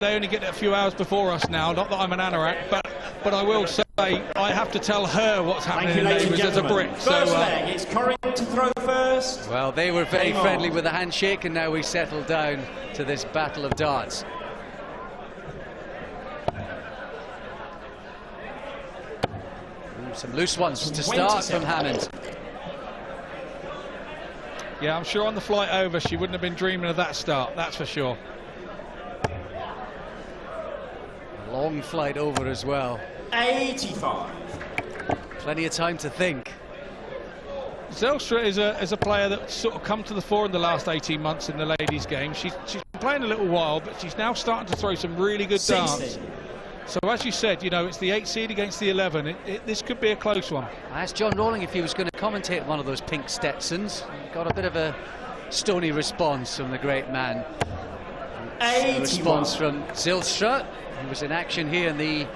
they only get it a few hours before us now. Not that I'm an anorak, but I will say I have to tell her what's happening in Neighbours as a brick. First leg, it's Corrin to throw first. Well, they were very friendly with the handshake, and now we settle down to this battle of darts. Some loose ones to start from Hammond. Yeah, I'm sure on the flight over she wouldn't have been dreaming of that start, that's for sure. A long flight over as well. 85. Plenty of time to think. Zijlstra is a player that's sort of come to the fore in the last 18 months in the ladies' game. She's been playing a little while, but she's now starting to throw some really good darts. So as you said, you know, it's the 8 seed against the 11. This could be a close one. I asked John Rowling if he was going to commentate one of those pink Stetsons. Got a bit of a stony response from the great man. A response from Zijlstra, who was in action here in the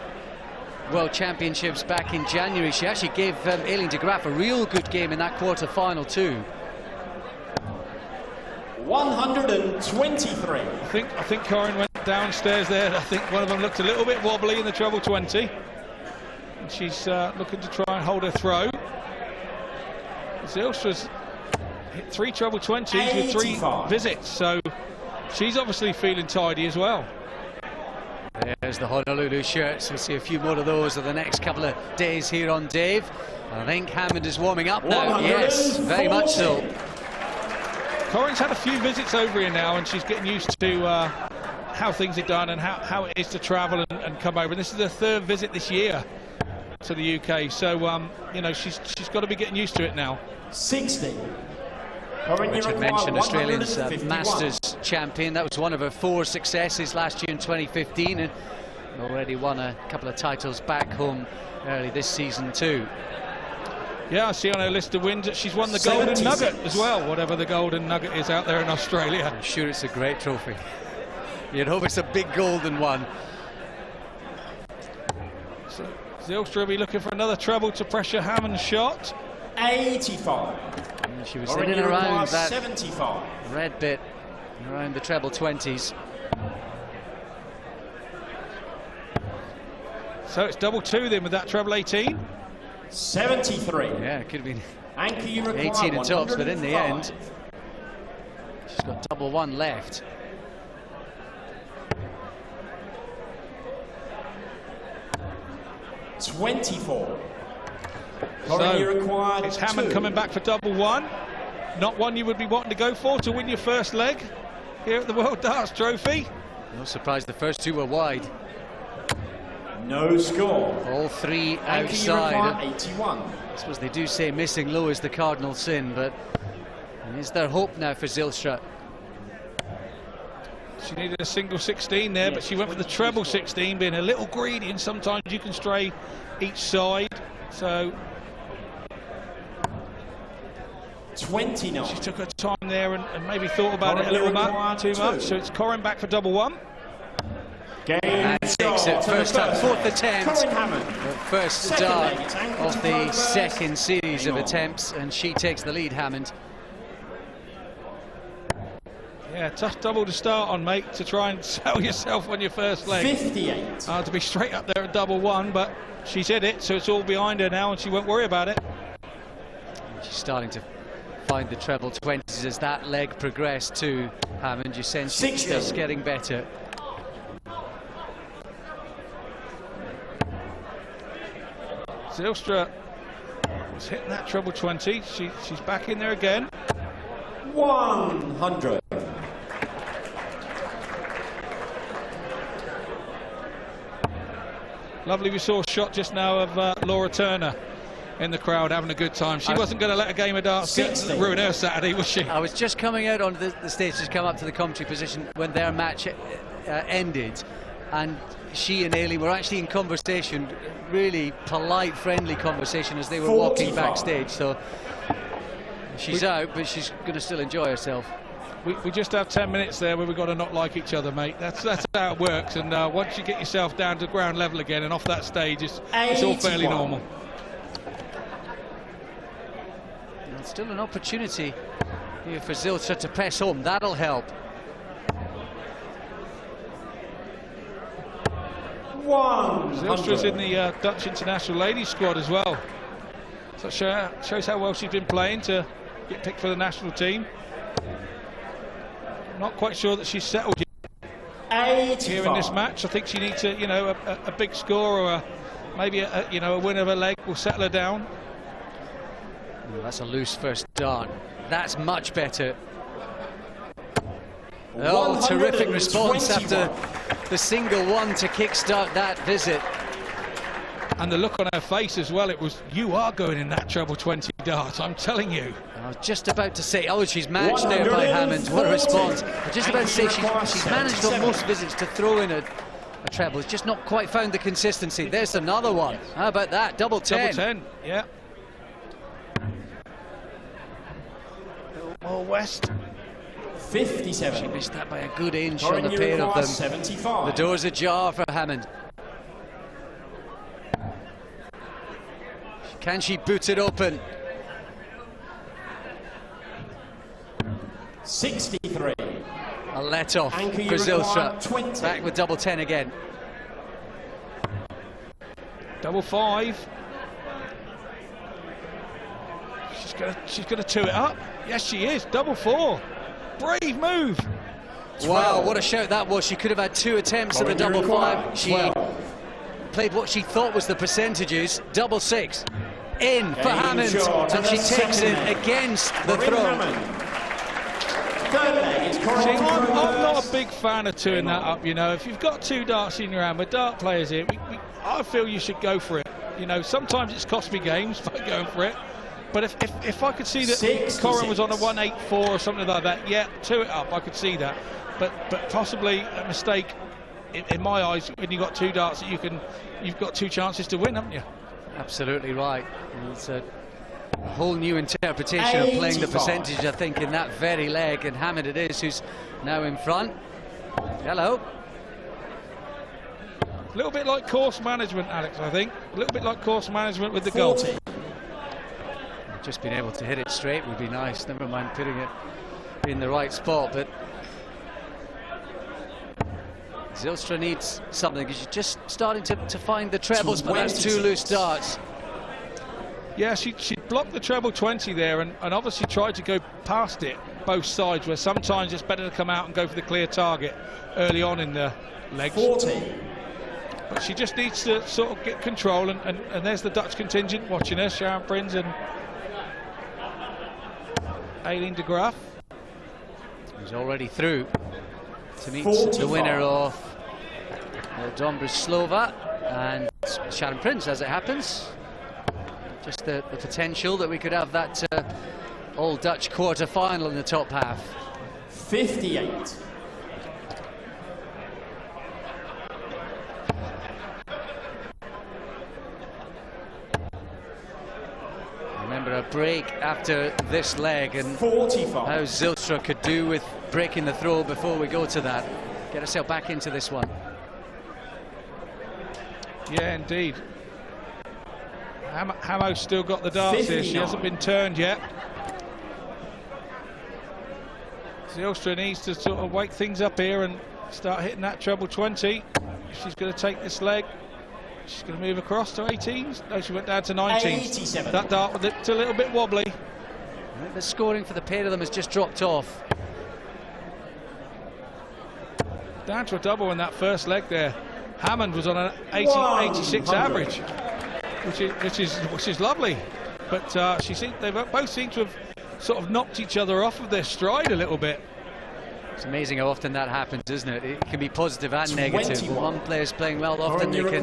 World Championships back in January. She actually gave Aileen de Graaf a real good game in that quarter-final too. 123. I think Corrin went downstairs there. I think one of them looked a little bit wobbly in the treble 20. And she's looking to try and hold her throw. Zijlstra's hit 3 treble 20s with 3 visits, so she's obviously feeling tidy as well. There's the Honolulu shirts. We'll see a few more of those over the next couple of days here on Dave. I think Hammond is warming up now. Yes, very much so. Corrin's had a few visits over here now, and she's getting used to how things are done and how it is to travel and come over. And this is her 3rd visit this year to the UK, so you know, she's got to be getting used to it now. 60. Richard mentioned Australian's Masters champion. That was one of her 4 successes last year in 2015, and already won a couple of titles back home early this season too. Yeah, I see on her list of wins that she's won the Golden Nugget as well, whatever the Golden Nugget is out there in Australia. I'm sure it's a great trophy. You'd hope it's a big golden one. So Zijlstra will be looking for another treble to pressure Hammond's shot. 85. And she was in and around that 75. red bit, around the treble 20s. So it's double 2 then with that treble 18. 73. Yeah, it could have been Anchor you 18 at tops, but in the end, she's got double 1 left. $24. So it's Hammond coming back for double 1. Not one you would be wanting to go for to win your first leg here at the World Darts Trophy. No surprise the first 2 were wide. No score. All 3 outside. 81. I suppose they do say missing low is the cardinal sin, but is there hope now for Zijlstra? She needed a single 16 there, but she went for the treble 16, being a little greedy, and sometimes you can stray each side. So 29. She took her time there and maybe thought about it a little too much. So it's Corrin back for double 1. And takes it first up, 4th attempt, the first dart of the 2nd series of attempts, and she takes the lead, Hammond. Yeah, tough double to start on, mate, to try and sell yourself on your first leg. 58. To be straight up there at double 1, but she's hit it, so it's all behind her now, and she won't worry about it. She's starting to find the treble 20s as that leg progressed too, Hammond. You sense she's just getting better. Zijlstra was hitting that treble 20. She's back in there again. 100. Lovely, we saw a shot just now of Laura Turner in the crowd having a good time. She wasn't going to let a game of darts ruin her Saturday, was she? I was just coming out on the stage to come up to the commentary position when their match ended, and she and Aileen were actually in conversation, really polite, friendly conversation as they were walking backstage. So she's out, but she's going to still enjoy herself. We just have 10 minutes there where we've got to not like each other, mate. That's how it works. And once you get yourself down to ground level again and off that stage, it's all fairly normal. And still an opportunity here for Zijlstra to press home. That'll help. Zijlstra's in the Dutch international ladies squad as well. So shows how well she's been playing to get picked for the national team. Not quite sure that she's settled yet here in this match. I think she needs a, you know, a big score or maybe a win of a leg will settle her down. Well, that's a loose first dart. That's much better. Oh, terrific response after the single one to kickstart that visit. And the look on her face as well, it was, you are going in that treble 20 dart, I'm telling you. I was just about to say, oh, she's matched there by Hammond. What a response. I was just about to say, she's managed on most visits to throw in a treble. It's just not quite found the consistency. There's another one. How about that? Double 10. Double 10, yeah. More west. 57. She missed that by a good inch on the pair of them. 75. The door's ajar for Hammond. Can she boot it open? 63. A let off for Zijlstra. Back with double 10 again. Double 5. She's gonna two it up. Yes, she is. Double 4. Brave move. 12. Wow, what a shout that was. She could have had 2 attempts at the double 5. She played what she thought was the percentages. Double 6. In for Hammond, and she takes it against the throw. I'm not a big fan of two-ing that up, you know. If you've got 2 darts in your hand, we're dart players here, I feel you should go for it. You know, sometimes it's cost me games by going for it. But if I could see that Corin was on a 184 or something like that, yeah, 2 it up, I could see that. But possibly a mistake in my eyes when you've got 2 darts that you've got 2 chances to win, haven't you? Absolutely right. It's a whole new interpretation of playing the percentage, I think, in that very leg. And Hammond it is who's now in front. Hello. A little bit like course management, Alex, I think. A little bit like course management with the goal. Just being able to hit it straight would be nice. Never mind putting it in the right spot. But Zijlstra needs something because she's just starting to find the trebles, but that's 2 loose darts. Yeah, she blocked the treble 20 there and obviously tried to go past it both sides, where sometimes it's better to come out and go for the clear target early on in the legs. 40. But she just needs to sort of get control, and there's the Dutch contingent watching her, Sharon Prins and Aileen de Graaf. Who's already through to meet the winner of Dombrislova and Sharon Prins, as it happens. Just the potential that we could have that all-Dutch quarter-final in the top half. 58. Remember a break after this leg and 45. how Zijlstra could do with breaking the throw before we go to that. Get herself back into this one. Yeah, indeed. Hammo's still got the darts here. She hasn't been turned yet. Zijlstra needs to sort of wake things up here and start hitting that treble 20. If she's going to take this leg, she's going to move across to 18s. No, she went down to 19s. 87. That dart was a little bit wobbly. The scoring for the pair of them has just dropped off. Down to a double in that first leg there. Hammond was on an 86 average, which is lovely. But they both seem to have sort of knocked each other off of their stride a little bit. It's amazing how often that happens, isn't it? It can be positive and negative. When one player's playing well, often they can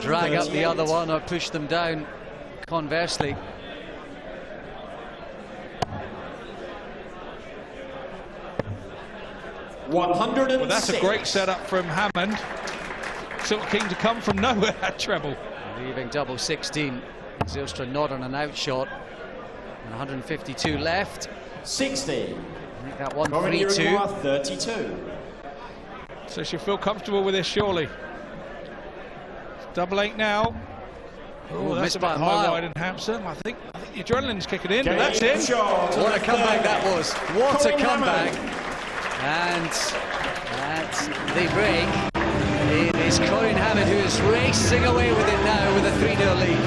drag up the other one or push them down conversely. Well, that's a great setup from Hammond. Sort of keen to come from nowhere at treble. Leaving double 16. Zijlstra not on an out shot. And 152 left. 60. I think that 1-3-2. 32. So she'll feel comfortable with this, surely. Double 8 now. Oh, that's a bit high wide and Hampson. I think the adrenaline's kicking in, but that's it. What a comeback that was. What a comeback. And at the break, it is Corin Hammond who is racing away with it now with a 3-0 lead.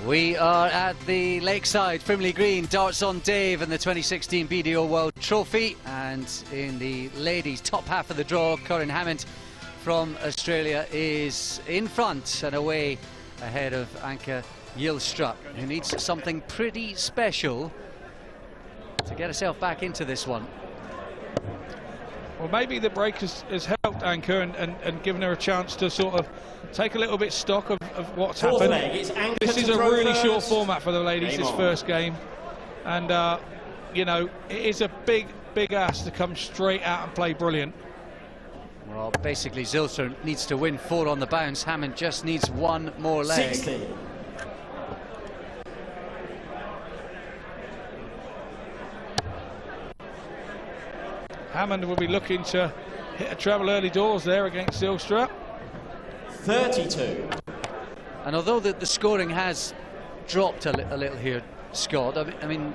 We are at the Lakeside Frimley Green, darts on Dave in the 2016 BDO World Trophy, and in the ladies' top half of the draw, Corinne Hammond from Australia is in front and away ahead of Anke Zijlstra, who needs something pretty special to get herself back into this one. Well, maybe the break has helped Anke and given her a chance to sort of take a little bit stock of what's happened. This is a really short format for the ladies, this first game. And, you know, it is a big ask to come straight out and play brilliant. Well, basically, Zijlstra needs to win 4 on the bounce. Hammond just needs 1 more leg. 60. Hammond will be looking to hit a treble early doors there against Zijlstra. 32. And although the scoring has dropped a little here, Scott, I mean,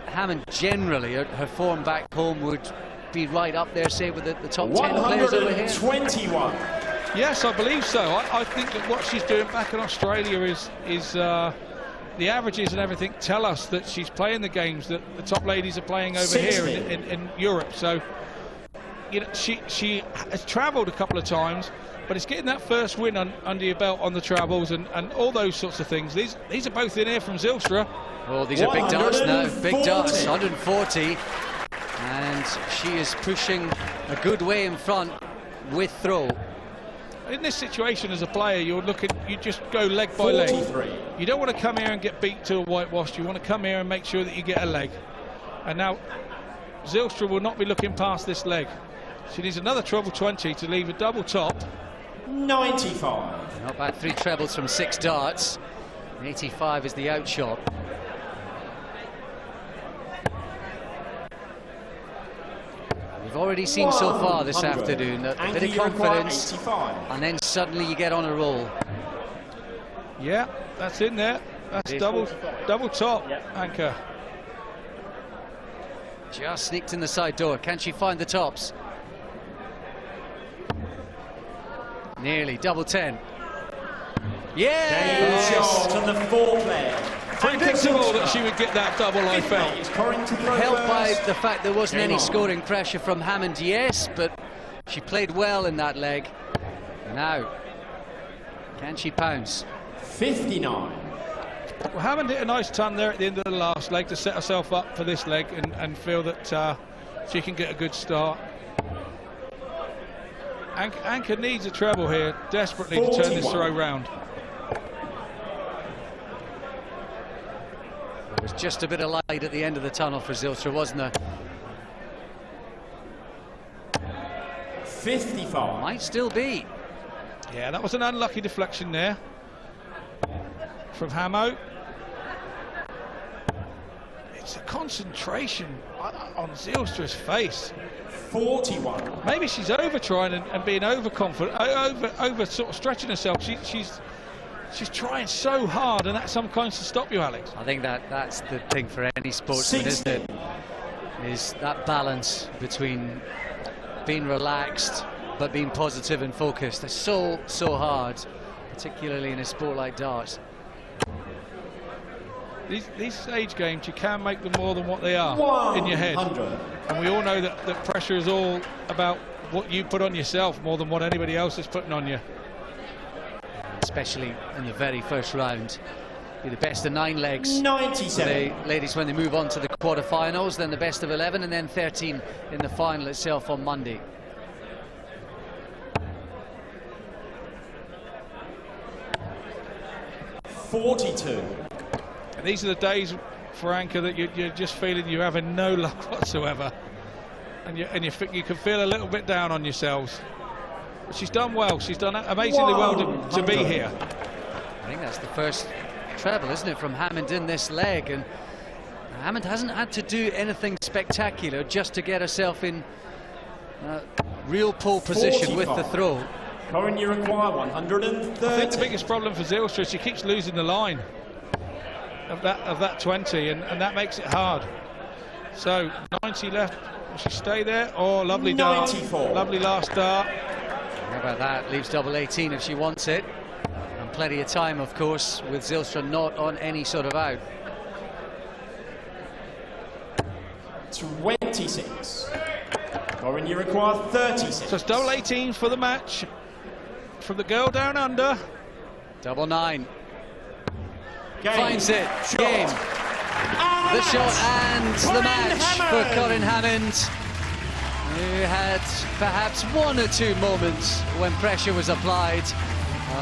Hammond generally, her form back home would be right up there, say, with the top 10 players over here. 121. Yes, I believe so. I think that what she's doing back in Australia is the averages and everything tell us that she's playing the games that the top ladies are playing over 60. here in Europe. So, you know, she has travelled a couple of times, but it's getting that first win under your belt on the travels and all those sorts of things. These are both in here from Zijlstra. Oh, these are big darts now, big darts, 140. And she is pushing a good way in front with throw. In this situation as a player, you just go leg by leg. 43. You don't want to come here and get beat to a whitewash. You want to come here and make sure that you get a leg. And now Zijlstra will not be looking past this leg. She needs another treble 20 to leave a double top. 95. Not bad, 3 trebles from 6 darts. 85 is the outshot. We've already seen so far this afternoon a bit of confidence, and then suddenly you get on a roll. Yeah, that's in there. That's double top, Anke. Just sneaked in the side door. Can she find the tops? Nearly, double 10. Yes! Shot on the 4th leg. Predictable that she would get that double, I felt. Helped by the fact there wasn't any scoring pressure from Hammond, yes, but she played well in that leg. Now, can she pounce? 59. Well, Hammond hit a nice ton there at the end of the last leg to set herself up for this leg and feel that she can get a good start. Anke needs a treble here desperately 41. To turn this throw round. There was just a bit of light at the end of the tunnel for Zijlstra, wasn't there? 55. Might still be. Yeah, that was an unlucky deflection there from Hamo. It's a concentration on Zijlstra's face. 41. Maybe she's over trying and being overconfident, over sort of stretching herself. She's trying so hard, and that sometimes to stop you, Alex. I think that's the thing for any sportsman, 60. isn't it? Is that balance between being relaxed but being positive and focused. It's so hard, particularly in a sport like darts. These age games, you can make them more than what they are in your head. And we all know that pressure is all about what you put on yourself more than what anybody else is putting on you. Especially in the very first round. Be the best of 9 legs. 97. The ladies when they move on to the quarterfinals, then the best of 11, and then 13 in the final itself on Monday. .42. And these are the days for Anchor that you're just feeling you're having no luck whatsoever, and you can feel a little bit down on yourselves. But she's done well. She's done amazingly well to be here. I think that's the first treble, isn't it, from Hammond in this leg, and Hammond hasn't had to do anything spectacular just to get herself in real pole position with the throw. Current you require 130. I think the biggest problem for Zijlstra is she keeps losing the line of that 20, and that makes it hard. So 90 left. Will she stay there? Oh, lovely dart. 94. Lovely last dart. How about that? Leaves double 18 if she wants it. And plenty of time, of course, with Zijlstra not on any sort of out. 26. Current you require 36. So it's double 18 for the match from the girl down under. Double 9. Game. Finds it. Shot. Game. And The shot and the match for Colin Hammond, who had perhaps one or two moments when pressure was applied.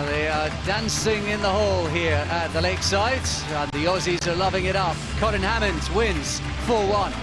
They are dancing in the hall here at the Lakeside, and the Aussies are loving it up. Colin Hammond wins 4-1.